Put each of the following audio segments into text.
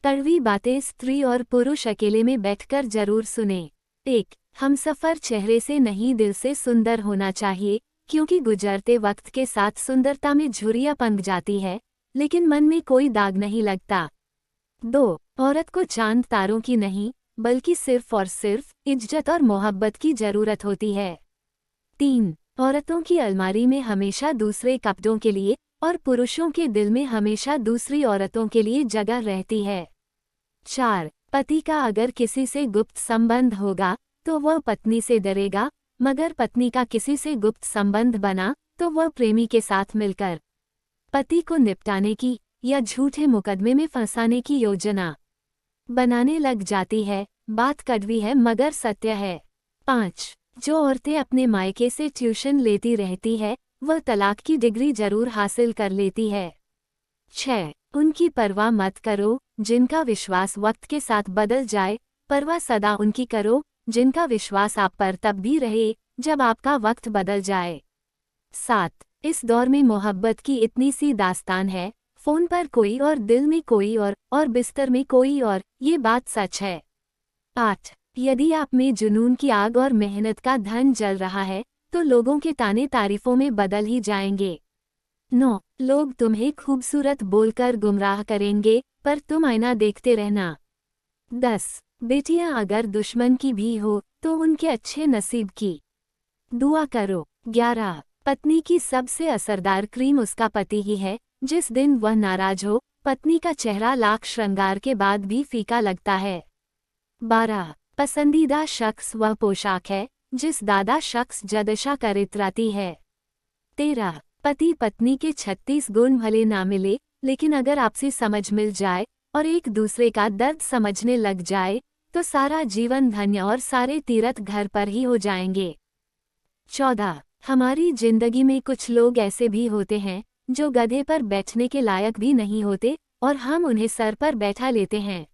कड़वी बातें स्त्री और पुरुष अकेले में बैठकर जरूर सुने। 1. हमसफर चेहरे से नहीं दिल से सुंदर होना चाहिए, क्योंकि गुजरते वक्त के साथ सुंदरता में झुर्रियां पनप जाती है, लेकिन मन में कोई दाग नहीं लगता। 2. औरत को चांद तारों की नहीं, बल्कि सिर्फ और सिर्फ इज्जत और मोहब्बत की जरूरत होती है। 3. औरतों की अलमारी में हमेशा दूसरे कपड़ों के लिए और पुरुषों के दिल में हमेशा दूसरी औरतों के लिए जगह रहती है। 4. पति का अगर किसी से गुप्त संबंध होगा तो वह पत्नी से डरेगा, मगर पत्नी का किसी से गुप्त संबंध बना तो वह प्रेमी के साथ मिलकर पति को निपटाने की या झूठे मुकदमे में फंसाने की योजना बनाने लग जाती है। बात कड़वी है मगर सत्य है। 5. जो औरतें अपने मायके से ट्यूशन लेती रहती है वह तलाक की डिग्री जरूर हासिल कर लेती है। 6. उनकी परवाह मत करो जिनका विश्वास वक्त के साथ बदल जाए, परवाह सदा उनकी करो जिनका विश्वास आप पर तब भी रहे जब आपका वक्त बदल जाए। 7. इस दौर में मोहब्बत की इतनी सी दास्तान है, फोन पर कोई और दिल में कोई और बिस्तर में कोई और, ये बात सच है। 8. यदि आप में जुनून की आग और मेहनत का धन जल रहा है तो लोगों के ताने तारीफों में बदल ही जाएंगे। 9. लोग तुम्हें खूबसूरत बोलकर गुमराह करेंगे, पर तुम आईना देखते रहना। 10. बेटियां अगर दुश्मन की भी हो तो उनके अच्छे नसीब की दुआ करो। 11. पत्नी की सबसे असरदार क्रीम उसका पति ही है। जिस दिन वह नाराज हो पत्नी का चेहरा लाख श्रृंगार के बाद भी फीका लगता है। 12. पसंदीदा शख्स वह पोशाक है जिस दादा शख्स जदशा कर इतराती है। 13. पति पत्नी के 36 गुण भले ना मिले, लेकिन अगर आपसी समझ मिल जाए और एक दूसरे का दर्द समझने लग जाए तो सारा जीवन धन्य और सारे तीर्थ घर पर ही हो जाएंगे। 14. हमारी जिंदगी में कुछ लोग ऐसे भी होते हैं जो गधे पर बैठने के लायक भी नहीं होते और हम उन्हें सर पर बैठा लेते हैं।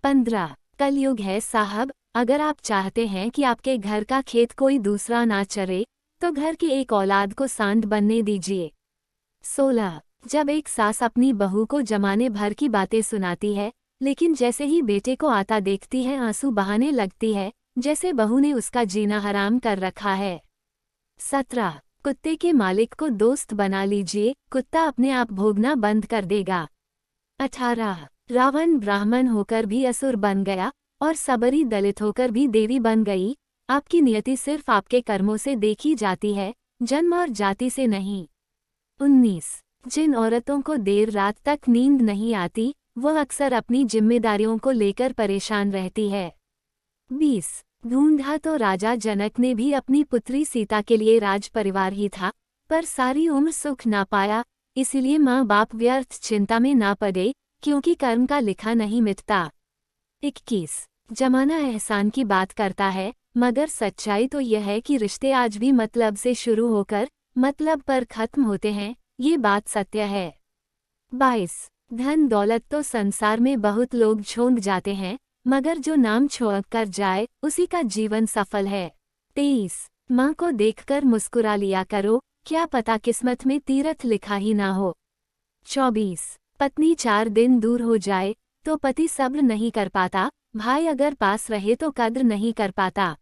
15. कलयुग है साहब, अगर आप चाहते हैं कि आपके घर का खेत कोई दूसरा ना चरे तो घर की एक औलाद को सांड बनने दीजिए। 16. जब एक सास अपनी बहू को जमाने भर की बातें सुनाती है, लेकिन जैसे ही बेटे को आता देखती है आंसू बहाने लगती है, जैसे बहू ने उसका जीना हराम कर रखा है। 17. कुत्ते के मालिक को दोस्त बना लीजिए, कुत्ता अपने आप भोगना बंद कर देगा। 18. रावण ब्राह्मण होकर भी असुर बन गया और सबरी दलित होकर भी देवी बन गई। आपकी नियति सिर्फ आपके कर्मों से देखी जाती है, जन्म और जाति से नहीं। 19. जिन औरतों को देर रात तक नींद नहीं आती वह अक्सर अपनी जिम्मेदारियों को लेकर परेशान रहती है। 20. ढूंढा तो राजा जनक ने भी अपनी पुत्री सीता के लिए राज परिवार ही था, पर सारी उम्र सुख ना पाया, इसलिए माँ बाप व्यर्थ चिंता में ना पड़े, क्योंकि कर्म का लिखा नहीं मिटता। 21. जमाना एहसान की बात करता है, मगर सच्चाई तो यह है कि रिश्ते आज भी मतलब से शुरू होकर मतलब पर खत्म होते हैं, ये बात सत्य है। 22. धन दौलत तो संसार में बहुत लोग छोड़ जाते हैं, मगर जो नाम छोड़ कर जाए उसी का जीवन सफल है। 23. माँ को देखकर मुस्कुरा लिया करो, क्या पता किस्मत में तीरथ लिखा ही ना हो। 24. पत्नी 4 दिन दूर हो जाए तो पति सब्र नहीं कर पाता, भाई अगर पास रहे तो कद्र नहीं कर पाता।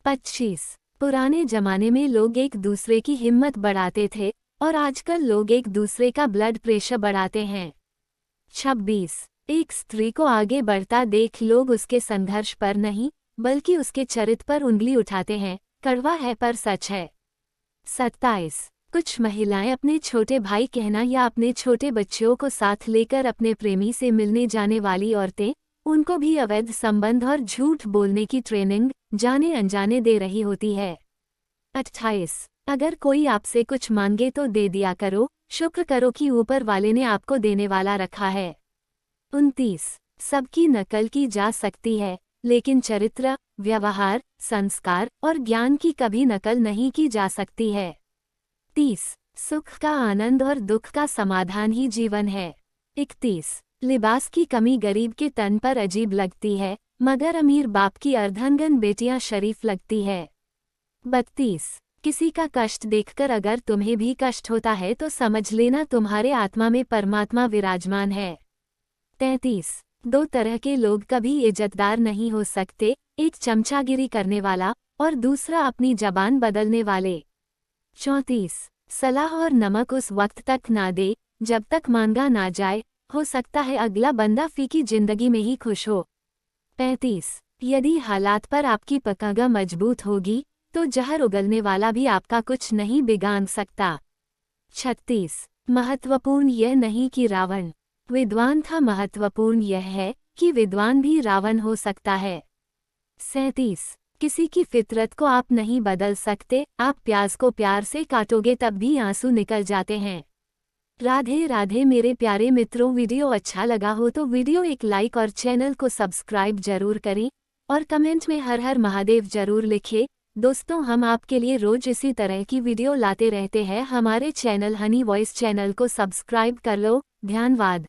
25. पुराने जमाने में लोग एक दूसरे की हिम्मत बढ़ाते थे और आजकल लोग एक दूसरे का ब्लड प्रेशर बढ़ाते हैं। 26. एक स्त्री को आगे बढ़ता देख लोग उसके संघर्ष पर नहीं बल्कि उसके चरित्र पर उंगली उठाते हैं, कड़वा है पर सच है। 27. कुछ महिलाएं अपने छोटे भाई कहना या अपने छोटे बच्चों को साथ लेकर अपने प्रेमी से मिलने जाने वाली औरतें, उनको भी अवैध संबंध और झूठ बोलने की ट्रेनिंग जाने अनजाने दे रही होती है। 28. अगर कोई आपसे कुछ मांगे तो दे दिया करो, शुक्र करो कि ऊपर वाले ने आपको देने वाला रखा है। 29. सबकी नकल की जा सकती है, लेकिन चरित्र, व्यवहार, संस्कार और ज्ञान की कभी नकल नहीं की जा सकती है। 30. सुख का आनंद और दुख का समाधान ही जीवन है। 31. लिबास की कमी गरीब के तन पर अजीब लगती है, मगर अमीर बाप की अर्धंगन बेटियां शरीफ लगती है। 32. किसी का कष्ट देखकर अगर तुम्हें भी कष्ट होता है तो समझ लेना तुम्हारे आत्मा में परमात्मा विराजमान है। 33। दो तरह के लोग कभी इज्जतदार नहीं हो सकते, एक चमचागिरी करने वाला और दूसरा अपनी जबान बदलने वाले। 34। सलाह और नमक उस वक्त तक ना दे जब तक मांगा ना जाए, हो सकता है अगला बंदा फीकी जिंदगी में ही खुश हो। 35। यदि हालात पर आपकी पकड़ मजबूत होगी तो जहर उगलने वाला भी आपका कुछ नहीं बिगाड़ सकता। 36। महत्वपूर्ण यह नहीं कि रावण विद्वान था, महत्वपूर्ण यह है कि विद्वान भी रावण हो सकता है। 37। किसी की फितरत को आप नहीं बदल सकते, आप प्याज को प्यार से काटोगे तब भी आंसू निकल जाते हैं। राधे राधे मेरे प्यारे मित्रों, वीडियो अच्छा लगा हो तो वीडियो एक लाइक और चैनल को सब्सक्राइब जरूर करें और कमेंट में हर हर महादेव जरूर लिखें। दोस्तों, हम आपके लिए रोज इसी तरह की वीडियो लाते रहते हैं। हमारे चैनल हनी वॉइस चैनल को सब्सक्राइब कर लो। धन्यवाद।